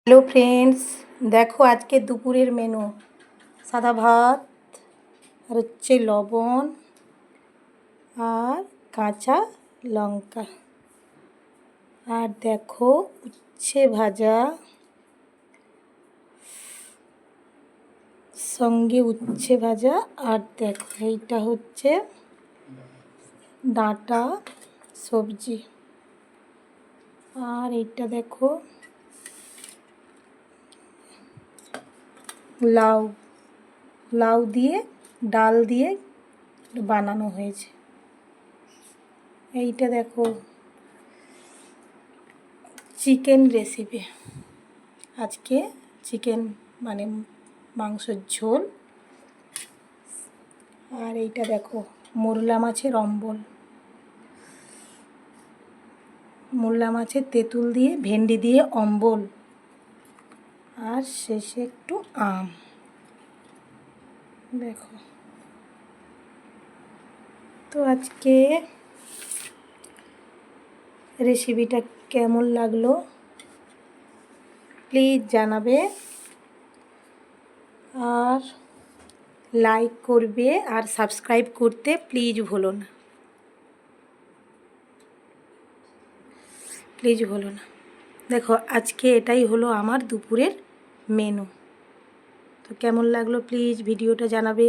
Hello friends, দেখো আজকে দুপুরের মেনু। সাদা ভাত আর হচ্ছে লবণ আর কাঁচা লঙ্কা, আর দেখো উচ্ছে ভাজা, সঙ্গে উচ্ছে ভাজা, আর দেখো এইটা হচ্ছে ডাঁটা সবজি, আর এইটা দেখো লাউ লাউ দিয়ে ডাল দিয়ে বানানো হয়েছে। এইটা দেখো চিকেন রেসিপি, আজকে চিকেন মানে মাংসের ঝোল। আর এইটা দেখো মোরলা মাছের অম্বল, মোরলা মাছের তেঁতুল দিয়ে ভেন্ডি দিয়ে অম্বল, আর শেষে একটু আম। দেখো তো আজকে রেসিপিটা কেমন লাগলো প্লিজ জানাবে, আর লাইক করবে, আর সাবস্ক্রাইব করতে প্লিজ ভুলো না, প্লিজ ভুলো না। দেখো আজকে এটাই হলো আমার দুপুরের মেনু। তো কেমন লাগলো প্লিজ ভিডিওটা জানাবে,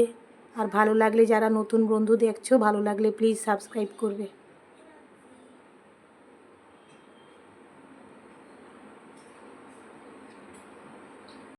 আর ভালো লাগলে যারা নতুন বন্ধু দেখছো, ভালো লাগলে প্লিজ সাবস্ক্রাইব করবে।